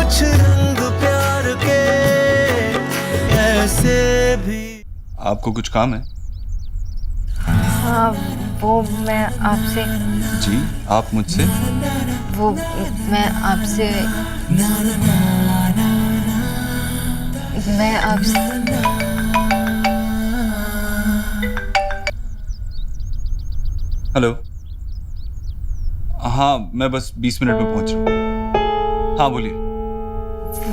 कुछ रंग प्यार के ऐसे भी। आपको कुछ काम है? हाँ, वो मैं आपसे। जी, आप मुझसे? वो मैं आपसे। मैं आपसे। हेलो। हाँ, मैं बस 20 मिनट में पहुंच रहा हूँ। हाँ बोलिए।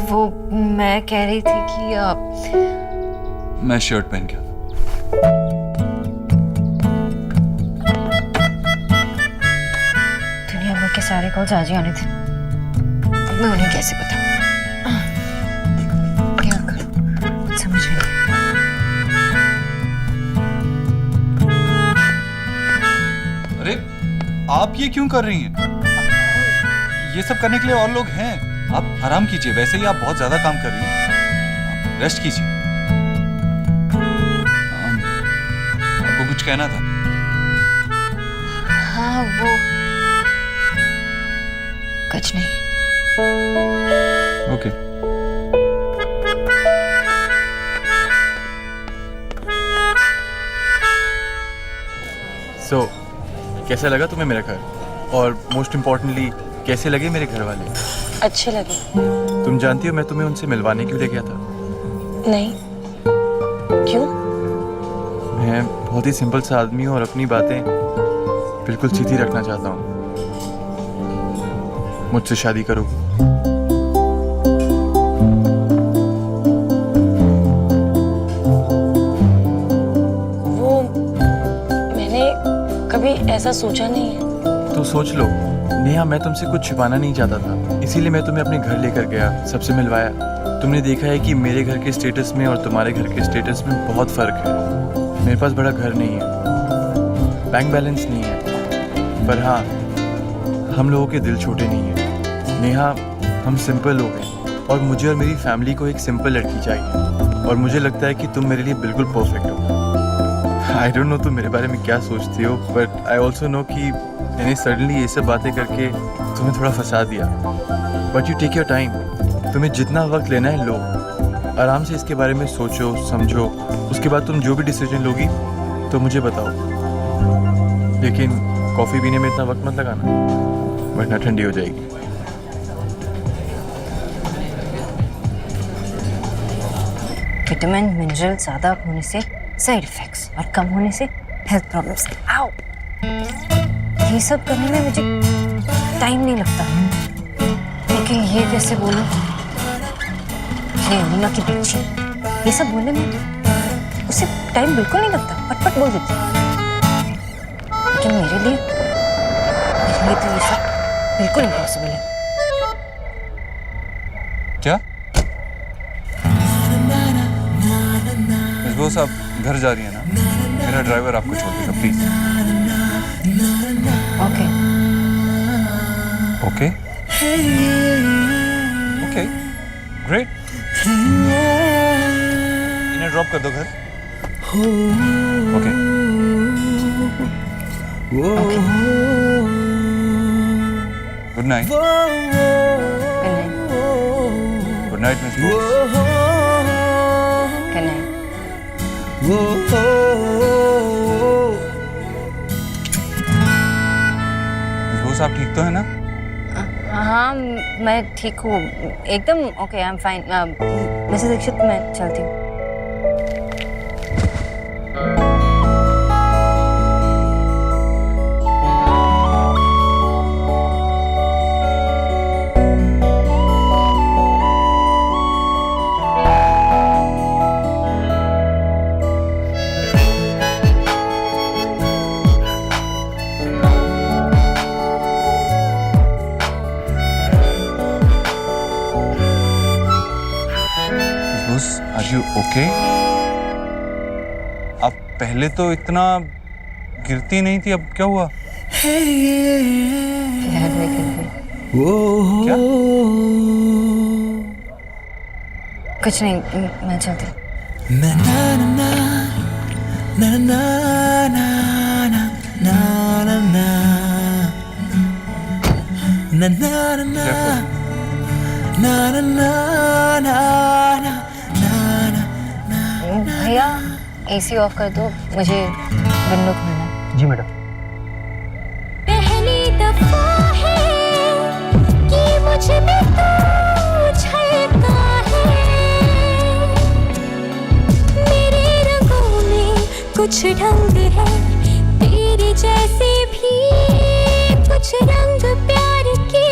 वो मैं कह रही थी कि आप। मैं शर्ट पहन के आता हूँ। दुनिया भर के सारे कॉल्स आज ही आने थे। अब मैं उन्हें कैसे बताऊं? क्या करूं? कुछ समझ नहीं आया। अरे, आप ये क्यों कर रही हैं? ये सब करने के लिए और लोग हैं। आप आराम कीजिए, वैसे ही आप बहुत ज्यादा काम कर रही हैं। आप रेस्ट कीजिए। आपको कुछ कहना था? हाँ, वो कुछ नहीं। ओके। सो कैसा लगा तुम्हें मेरा घर? और मोस्ट इम्पोर्टेंटली कैसे लगे मेरे घर वाले? अच्छे लगे। तुम जानती हो मैं तुम्हें उनसे मिलवाने क्यों ले गया था? नहीं, क्यों? मैं बहुत ही सिंपल सा आदमी हूँ और अपनी बातें बिल्कुल सीधी रखना चाहता हूँ। मुझसे शादी करो। वो मैंने कभी ऐसा सोचा नहीं है। तो सोच लो नेहा, मैं तुमसे कुछ छिपाना नहीं चाहता था, इसीलिए मैं तुम्हें अपने घर लेकर गया, सबसे मिलवाया। तुमने देखा है कि मेरे घर के स्टेटस में और तुम्हारे घर के स्टेटस में बहुत फ़र्क है। मेरे पास बड़ा घर नहीं है, बैंक बैलेंस नहीं है, पर हाँ, हम लोगों के दिल छोटे नहीं हैं। नेहा, हम सिंपल लोग हैं और मुझे और मेरी फैमिली को एक सिंपल लड़की चाहिए, और मुझे लगता है कि तुम मेरे लिए बिल्कुल परफेक्ट हो। आई डोंट नो तुम मेरे बारे में क्या सोचती हो, बट आई ऑल्सो नो कि मैंने सडनली ये सब बातें करके तुम्हें थोड़ा फंसा दिया। But you take your time, तुम्हें जितना वक्त लेना है लो, आराम से इसके बारे में सोचो समझो, उसके बाद तुम जो भी डिसीजन लोगी तो मुझे बताओ। लेकिन कॉफ़ी पीने में इतना वक्त मत लगाना, वरना ठंडी हो जाएगी। विटामिन मिनरल ज़्यादा होने से साइड इफेक्ट्स और कम होने से हेल्थ प्रॉब्लम्स। आओ, ये सब करने में मुझे टाइम नहीं लगता, लेकिन ये कैसे बोलूं? ये अमीना की बच्ची, ये सब बोलने में उसे टाइम बिल्कुल नहीं लगता, पट-पट बोल देती है। लेकिन मेरे लिए तो ये सब बिल्कुल इम्पॉसिबल है। क्या? मिस आप घर जा रही है ना? मेरा ड्राइवर आपको छोड़ देगा, please. Okay. Okay? Okay, great. इन्हें ड्रॉप कर दो घर। Okay. Good night. Good night miss Bose. Good night. Bose आप ठीक तो है ना? हाँ, मैं ठीक हूँ एकदम। Okay, I am fine. Mrs Dikshit, मैं चलती हूँ। Are you okay? आप पहले तो इतना गिरती नहीं थी, अब क्या हुआ? क्या? कुछ नहीं, मैं चलती हूँ। ना ना ना ना ना ना ना। भैया एसी ऑफ कर दो, मुझे विंडो खोलना है। जी मैडम। पहली दफा है कि मुझ में तू झलका है, मेरे रंगों में कुछ ढंग है, तेरे जैसे भी कुछ रंग प्यार के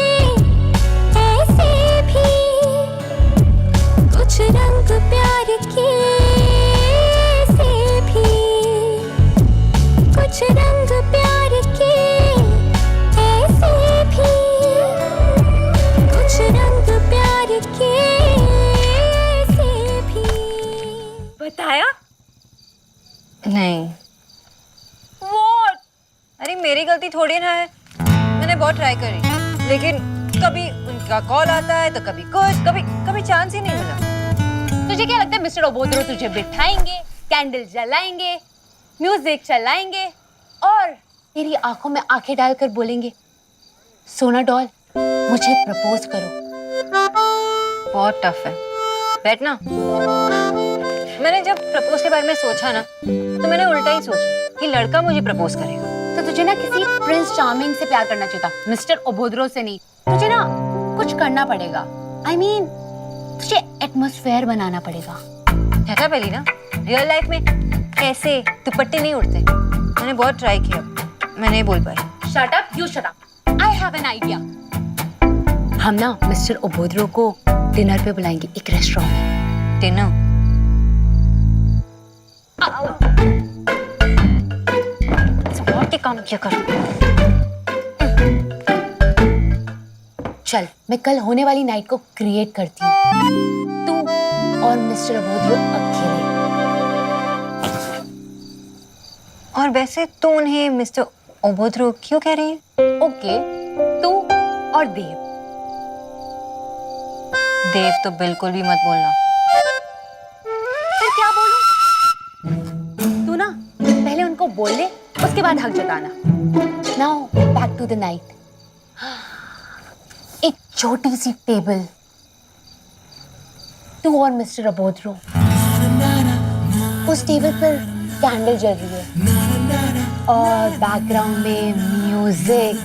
ऐसे भी, कुछ रंग प्यार के ऐसे भी, कुछ रंग प्यार के ऐसे भी, कुछ रंग प्यार के ऐसे भी। बताया नहीं। What? अरे मेरी गलती थोड़ी ना है, मैंने बहुत ट्राई करी, लेकिन कभी उनका कॉल आता है तो कभी कुछ, कभी चांस ही नहीं मिला। तुझे क्या लगता है मिस्टर ओबोद्रो तुझे बिठाएंगे, कैंडल जलाएंगे, म्यूजिक चलाएंगे और तेरी आंखों में आंखें डालकर बोलेंगे सोना डॉल मुझे प्रपोज करो। बहुत टफ है। बैठना। मैंने जब प्रपोज के बारे में सोचा ना, तो मैंने उल्टा ही सोचा कि लड़का मुझे प्रपोज करेगा। तो तुझे ना किसी प्रिंस चार्मिंग से प्यार करना चाहिए था, मिस्टर ओबोद्रो से नहीं। तुझे ना कुछ करना पड़ेगा, I mean, तुझे एटमॉस्फेयर बनाना पड़ेगा। कहता पहली ना, रियल लाइफ में ऐसे दुपट्टे नहीं उड़ते। मैंने बहुत ट्राई किया, मैं नहीं बोल पाई। Shut up, you shut up. I have an idea. हम ना मिस्टर ओबोद्रो को डिनर पे बुलाएंगे एक रेस्टोरेंट में। डिनर? के काम किया करो। चल मैं कल होने वाली नाइट को क्रिएट करती हूँ, तू और मिस्टर ओबोद्रो अकेले। और वैसे तो उन्हें मिस्टर ओबोद्रो क्यों कह रही है? ओके, तू और देव। देव तो बिल्कुल भी मत बोलना। फिर क्या बोलूं? तू ना पहले उनको बोल ले, उसके बाद हक जताना। Now back to the night. एक छोटी सी टेबल, तू और मिस्टर ओबोद्रो। उस टेबल पर कैंडल जल रही है और बैकग्राउंड में म्यूजिक।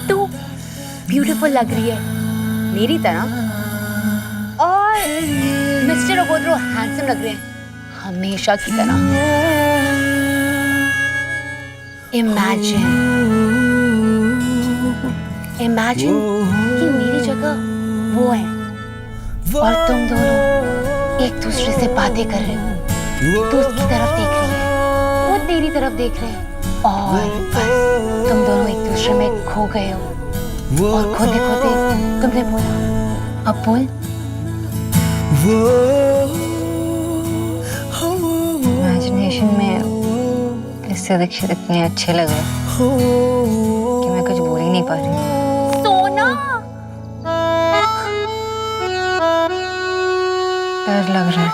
तू ब्यूटीफुल लग रही है मेरी तरह, और मिस्टर ओबोद्रो हैंडसम लग रहे हैं हमेशा की तरह। इमेजिन कि मेरी जगह वो है और तुम दोनों एक दूसरे से बातें कर रहे हो। तू उसकी तरफ देख रही है, वो तेरी तरफ देख रहे हैं, और बस तुम दोनों एक दूसरे में खो गए हो। और खोते खोते तुमने बोला, अब बोल। इमेजिनेशन में इससे दीक्षित इतने अच्छे लग रहे कि मैं कुछ बोल ही नहीं पा रही। सोना, डर लग रहा है,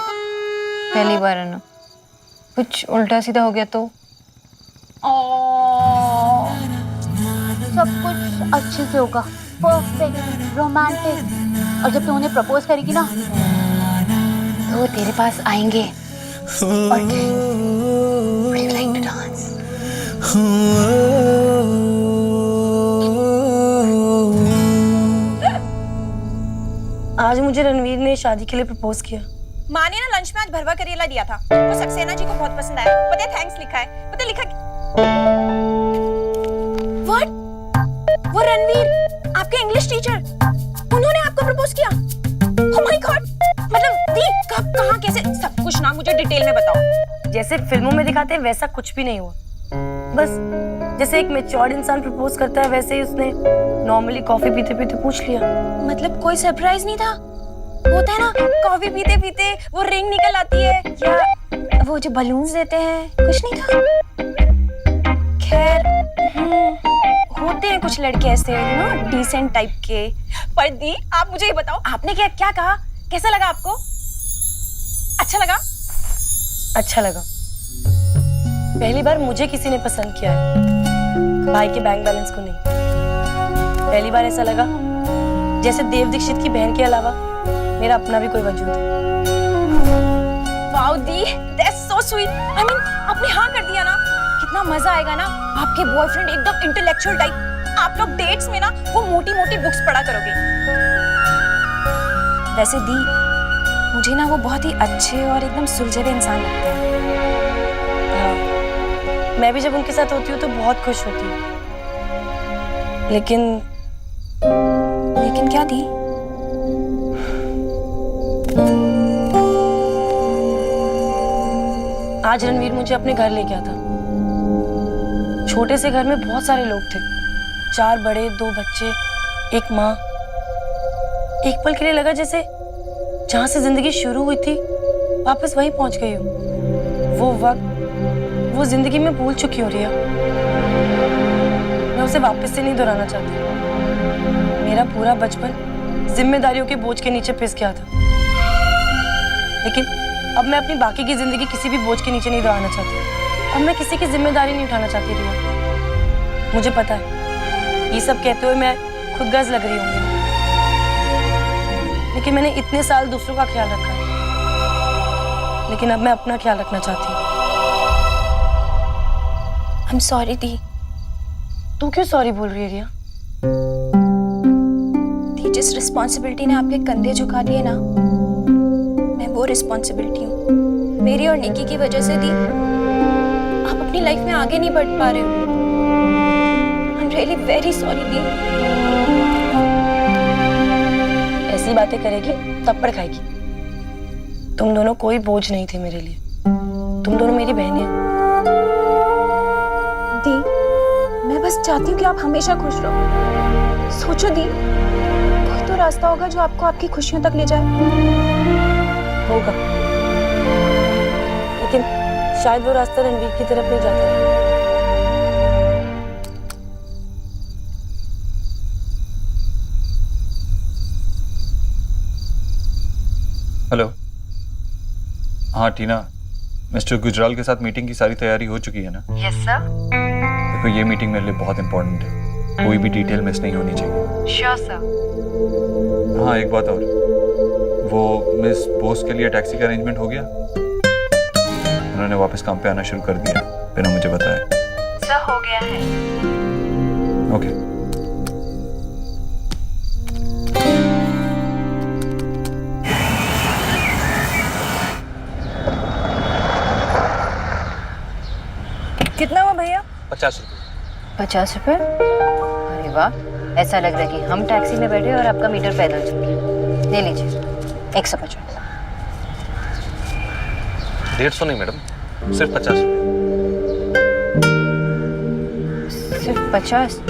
पहली बार है ना, कुछ उल्टा सीधा हो गया तो। सब कुछ अच्छे से होगा, परफेक्ट, रोमांटिक। और जब तू उन्हें प्रपोज करेगी ना, तो वो तेरे पास आएंगे और Would you like to dance? आज मुझे रणवीर ने शादी के लिए प्रपोज किया। माँ ने ना लंच में आज भरवा करेला दिया था, वो सक्सेना जी को बहुत पसंद आया। पता है थैंक्स लिखा है, पता है लिखा What? वो रणवीर, आपके इंग्लिश टीचर, उन्होंने आपको प्रपोज किया? Oh my God! मतलब दी, कब, कहाँ, कैसे, सब कुछ ना मुझे डिटेल में बताओ। जैसे फिल्मों में दिखाते हैं वैसा कुछ भी नहीं हुआ। बस जैसे एक मैच्योर्ड इंसान प्रपोज करता है वैसे ही उसने नॉर्मली कॉफी पीते पीते पूछ लिया। मतलब कोई सरप्राइज नहीं था? होता है ना, कॉफी पीते पीते वो रिंग निकल आती है, या वो जो बलून्स देते हैं, कुछ नहीं था? खैर, होते हैं कुछ लड़के ऐसे, यू नो, डिसेंट टाइप के। पर दी, आप मुझे ये बताओ, आपने क्या क्या कहा? कैसा लगा आपको? अच्छा लगा? अच्छा लगा। पहली बार मुझे किसी ने पसंद किया है, भाई के बैंक बैलेंस को नहीं। पहली बार ऐसा लगा जैसे देव दीक्षित की बहन के अलावा मेरा अपना भी कोई वजूद है। Wow the, that's so sweet. I mean आपने हाँ कर दिया ना, कितना मजा आएगा ना। आपके बॉयफ्रेंड एकदम इंटेलेक्चुअल टाइप, आप लोग डेट्स में ना वो मोटी मोटी बुक्स पढ़ा करोगे। वैसे दी, मुझे ना वो बहुत ही अच्छे और एकदम सुलझे हुए इंसान लगते हैं। हाँ, मैं भी जब उनके साथ होती हूँ तो बहुत खुश होती हूँ। लेकिन क्या दी? आज रणवीर मुझे अपने घर ले गया था। छोटे से घर में बहुत सारे लोग थे, 4 बड़े 2 बच्चे, एक माँ। एक पल के लिए लगा जैसे जहां से जिंदगी शुरू हुई थी वापस वहीं पहुंच गई हूँ। वो वक्त, वो जिंदगी में भूल चुकी हूँ रिया। मैं उसे वापस से नहीं दोहराना चाहती। मेरा पूरा बचपन जिम्मेदारियों के बोझ के नीचे पिस गया था, लेकिन अब मैं अपनी बाकी की जिंदगी किसी भी बोझ के नीचे नहीं दबाना चाहती। अब मैं किसी की जिम्मेदारी नहीं उठाना चाहती रिया। मुझे पता है ये सब कहते हुए मैं खुद गर्ज लग रही होंगी, लेकिन मैंने इतने साल दूसरों का ख्याल रखा है, लेकिन अब मैं अपना ख्याल रखना चाहती हूँ। आई एम सॉरी दी। तू क्यों सॉरी बोल रही है रिया? दी, जिस रिस्पॉन्सिबिलिटी ने आपके कंधे झुका दिए ना, मैं वो रिस्पॉन्सिबिलिटी हूँ। मेरी और निकी की वजह से दी, आप अपनी लाइफ में आगे नहीं बढ़ पा रहे हो। I am really very sorry दी। ऐसी बातें करेगी थप्पड़ खाएगी। तुम दोनों कोई बोझ नहीं थे मेरे लिए। तुम दोनों मेरी बहनें हैं। दी, मैं बस चाहती हूँ कि आप हमेशा खुश रहो। सोचो दी, कोई तो रास्ता होगा जो आपको आपकी खुशियों तक ले जाए। होगा, लेकिन शायद वो रास्ता रणवीर की तरफ नहीं जाता है। हेलो। हाँ टीना, मिस्टर गुजराल के साथ मीटिंग की सारी तैयारी हो चुकी है ना? Yes sir. देखो ये मीटिंग मेरे लिए बहुत इंपॉर्टेंट है, कोई भी डिटेल मिस नहीं होनी चाहिए। Sure sir. हाँ एक बात और, वो मिस बोस के लिए टैक्सी का अरेंजमेंट हो गया? उन्होंने वापस काम पे आना शुरू कर दिया बिना मुझे बताए। सर हो गया है। ओके। कितना हुआ भैया? 50 रुपये। 50 रुपए? अरे वाह, ऐसा लग रहा है कि हम टैक्सी में बैठे और आपका मीटर पैदल चल गया। ले लीजिए 150। 150 नहीं मैडम, सिर्फ 50 रुपये। सिर्फ 50?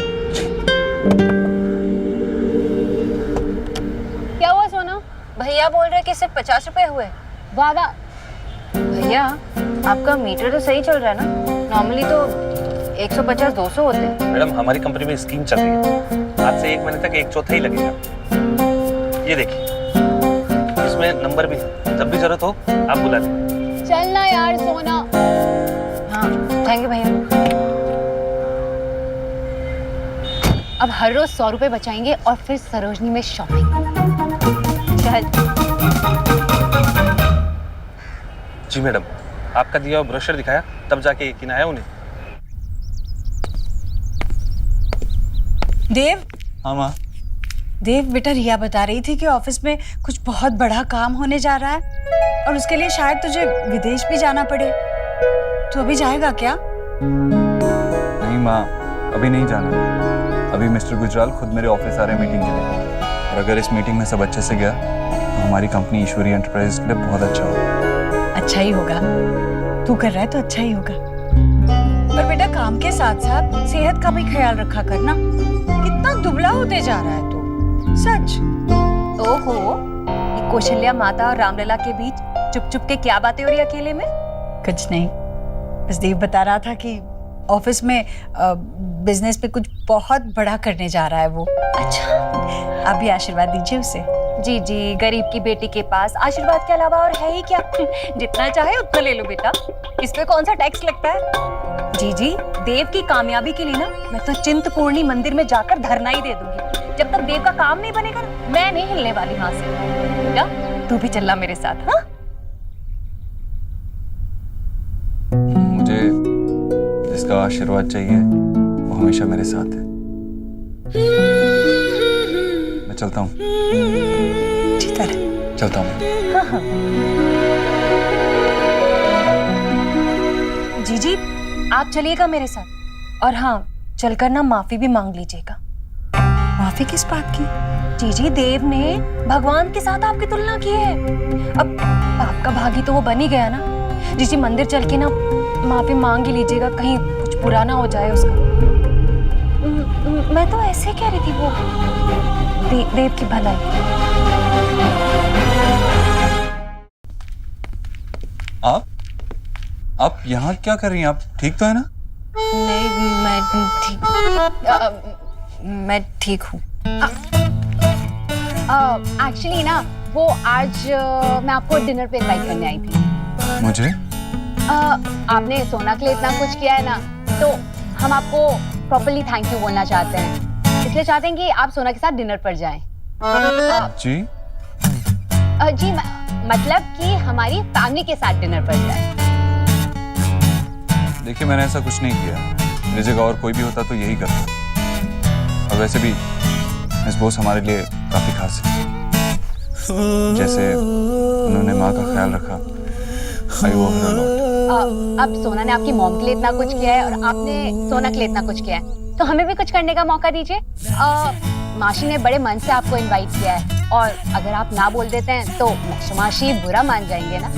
क्या हुआ सोना? भैया बोल रहे कि सिर्फ 50 रुपए हुए। वाह वाह। भैया आपका मीटर तो सही चल रहा है ना? नॉर्मली तो 150-200 होते हैं। मैडम हमारी कंपनी में स्कीम चल रही है, आज से 1 महीने तक 1/4 ही लगेगा। ये देखिए, इसमें नंबर भी है, जब भी जरूरत हो आप बुला लें। चलना यार सोना। हाँ थैंक यू भैया। अब हर रोज 100 रुपए बचाएंगे और फिर सरोजनी में शॉपिंग। चल। जी मैडम, आपका दिया हुआ ब्रोशर दिखाया, तब जाके यकीन आया उन्हें। देव। हाँ माँ। देव बेटा, रिया बता रही थी कि ऑफिस में कुछ बहुत बड़ा काम होने जा रहा है और उसके लिए शायद तुझे विदेश भी जाना पड़े। तू अभी जाएगा क्या? नहीं माँ, अभी नहीं जाना। अभी मिस्टर गुजराल खुद मेरे ऑफिस आ रहे हैं मीटिंग के लिए, और अगर इस मीटिंग में सब अच्छे से गया तो हमारी कंपनी ईश्वरी एंटरप्राइज के लिए बहुत अच्छा होगा। अच्छा ही होगा, तू कर रहा है तो अच्छा ही होगा। पर बेटा काम के साथ साथ सेहत का भी ख्याल रखा करना। कितना दुबला होते जा रहा है तू, सच। ओहो, ये कौशल्या माता और रामलला के बीच चुप चुप के क्या बातें हो रही अकेले में? कुछ नहीं, बस देव बता रहा था कि ऑफिस में बिजनेस पे कुछ बहुत बड़ा करने जा रहा है वो। अच्छा। आप भी आशीर्वाद दीजिए उसे। जी जी, गरीब की बेटी के पास आशीर्वाद के अलावा और है ही क्या? जितना चाहे उतना ले लो बेटा, इस पे कौन सा टैक्स लगता है? जी जी, देव की कामयाबी के लिए ना मैं तो चिंतपूर्णी मंदिर में जाकर धरना ही दे दूंगी। जब तक देव का काम नहीं बनेगा ना मैं नहीं हिलने वाली वहां से। बेटा तू भी चलना मेरे साथ, हाँ? मुझे जिसका आशीर्वाद चाहिए वो हमेशा मेरे साथ है। मैं चलता हूँ। चलता हूँ। जीजी आप चलिएगा मेरे साथ, और हाँ चलकर ना माफी भी मांग लीजिएगा। माफी किस बात की? जीजी देव ने भगवान के साथ आपकी तुलना की है। अब आपका भागी तो वो बन ही गया ना। जीजी मंदिर चल के ना माफी मांग ही लीजिएगा, कहीं कुछ बुरा ना हो जाए उसका। मैं तो ऐसे कह रही थी, वो देव की भलाई। आप यहाँ क्या कर रही हैं? आप ठीक तो है ना? नहीं मैं ठीक हूँ। एक्चुअली ना वो आज मैं आपको डिनर पे इनवाइट करने आई थी। मुझे? आपने सोना के लिए इतना कुछ किया है ना, तो हम आपको प्रॉपर्ली थैंक यू बोलना चाहते हैं। इसलिए चाहते हैं कि आप सोना के साथ डिनर पर जाएं। जी? जी मतलब कि हमारी फैमिली के साथ डिनर पर जाएं। देखिए मैंने ऐसा कुछ नहीं किया। मेरी जगह और कोई भी होता तो यही करता। और वैसे भी मिस बोस हमारे लिए काफी खास है। जैसे उन्होंने माँ का ख्याल रखा। आई वो हर लॉट। अब सोना ने आपकी मॉम के लिए इतना कुछ किया है और आपने सोना के लिए इतना कुछ किया है, तो हमें भी कुछ करने का मौका दीजिए। माशी ने बड़े मन से आपको इनवाइट किया है, और अगर आप ना बोल देते हैं तो माशी बुरा मान जाएंगे ना।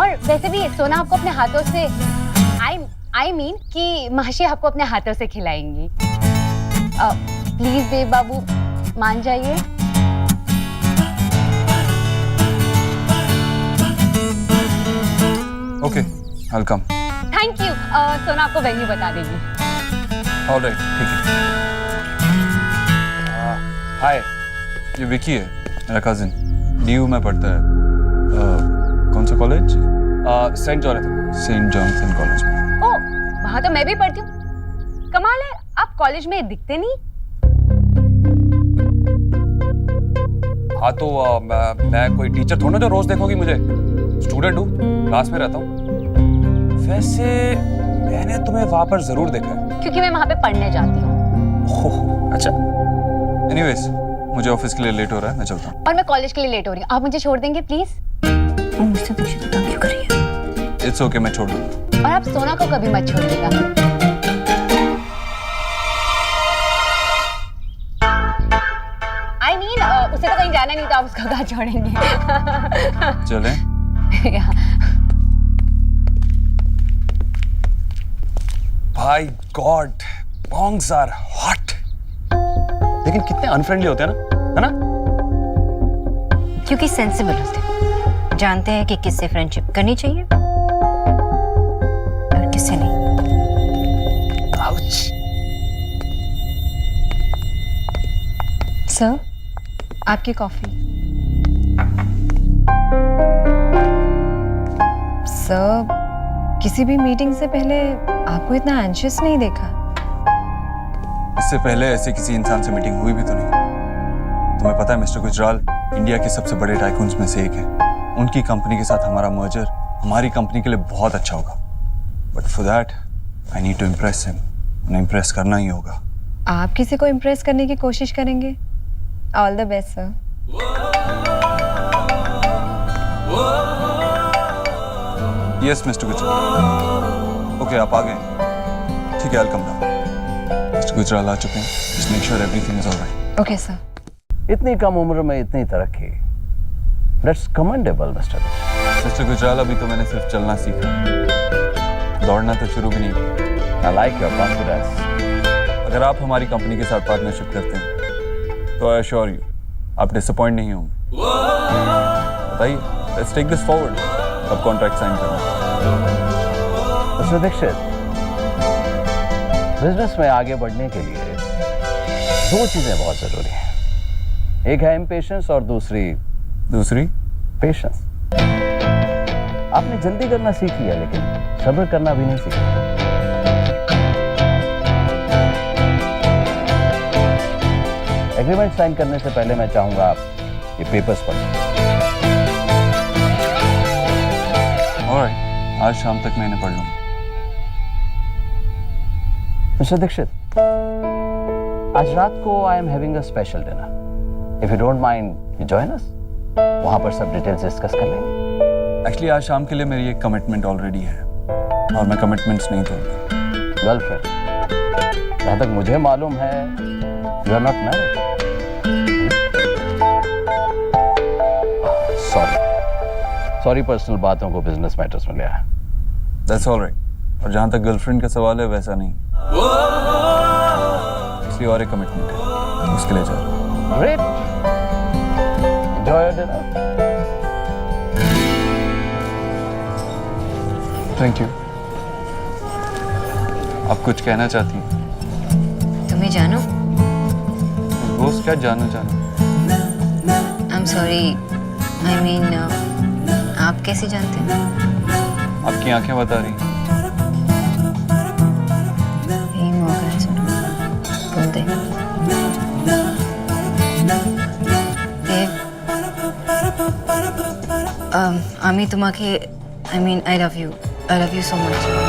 और वैसे भी सोना आपको अपने हाथों से आई मीन कि माशी आपको अपने हाथों से खिलाएंगी। प्लीज देव बाबू मान जाइए। Okay, I'll come. Thank you. सोना आपको वेन्यू बता देगी। ऑलराइट, ठीक है। हाय, ये विकी है, मेरा कजिन। DU में पढ़ता है। कौन सा कॉलेज? सेंट जॉनथन कॉलेज में। ओह, वहाँ तो मैं भी पढ़ती हूँ। कमाल है, आप कॉलेज में दिखते नहीं। हाँ तो मैं कोई टीचर थोड़ा ना जो रोज देखोगी मुझे। स्टूडेंट हूँ, क्लास में रहता हूँ। वैसे मैंने तुम्हें वहां पर जरूर देखा है। क्योंकि मैं वहाँ पे पढ़ने जाती हूँ। अच्छा। एनीवेज, मुझे ऑफिस के लिए लेट हो रहा है, मैं चलता हूँ। और मैं कॉलेज के लिए लेट हो रही हूँ। आप मुझे छोड़ देंगे प्लीज? मुझसे पूछे तो तंग क्यों करी है? इट्स ओके, मैं छोड़ दूँगा। और आप सोना को कभी मत छोड़िएगा। I mean, उसे तो कहीं जाना नहीं था, आप उसको कहाँ छोड़ेंगे? चलें? भाई गॉड, bongs are hot। लेकिन कितने अनफ्रेंडली होते हैं ना, है ना? क्योंकि सेंसिबल होते हैं, जानते हैं कि किससे फ्रेंडशिप करनी चाहिए और किससे नहीं। Ouch। सर, आपकी कॉफी। सर, किसी भी मीटिंग से पहले आपको इतना एंशियस नहीं देखा। इससे पहले ऐसे किसी इंसान से मीटिंग हुई भी तो नहीं। तुम्हें पता है मिस्टर गुजराल इंडिया के सबसे बड़े टाइकून्स में से एक है। उनकी कंपनी के साथ हमारा मर्जर हमारी कंपनी के लिए बहुत अच्छा होगा। But for that I need to impress him. उन्हें इम्प्रेस करना ही होगा। आप किसी को इम्प्रेस करने की कोशिश करेंगे? All the best sir. Yes mister Gujral. Okay, आप आ गए। ठीक है, I'll come down। Mister Gujral आ चुके हैं। Just make sure everything is all right। Okay sir. इतनी कम उम्र में इतनी तरक्की, दैट्स कमेंडेबल मिस्टर गुजराल, अभी तो मैंने सिर्फ चलना सीखा, दौड़ना तो शुरू भी नहीं किया। I like your confidence. अगर आप हमारी कंपनी के साथ पार्टनरशिप करते हैं तो आई एश्योर यू आप डिसअपॉइंट नहीं होंगे। बताइए, लेट्स टेक दिस फॉरवर्ड। अब कॉन्ट्रैक्ट साइन करना। मिस्टर दीक्षित, बिजनेस में आगे बढ़ने के लिए दो चीजें बहुत जरूरी हैं। एक है इम्पेशेंस और दूसरी पेशेंस। आपने जल्दी करना सीख लिया, लेकिन सब्र करना भी नहीं सीखा। एग्रीमेंट साइन करने से पहले मैं चाहूंगा आप ये पेपर्स पढ़ लें। ऑलराइट, आज शाम तक मैं इन्हें पढ़ लूंगा। मिस्टर दीक्षित, आज रात को I am having a special dinner. If you don't mind, you join us. वहां पर सब डिटेल्स डिस्कस कर लेंगे। एक्चुअली आज शाम के लिए मेरी एक कमिटमेंट ऑलरेडी है और मैं कमिटमेंट्स नहीं तोड़ता। गर्लफ्रेंड, जहां तक मुझे मालूम है you are not married. Sorry personal बातों को बिजनेस मैटर्स में ले आया। That's alright. और जहां तक गर्लफ्रेंड का सवाल है वैसा नहीं, इसलिए और एक कमिटमेंट है, उसके लिए जा रहा हूं। Great, enjoy your dinner. Thank you. आप कुछ कहना चाहती हैं? तुम्हें जानो, रोज क्या जानो I am sorry, I mean आप कैसे जानते हैं? आपकी आंखें बता रही हैं। यही मौका है, सुनो बोलते আমি তোমাকে, I mean I love you so much.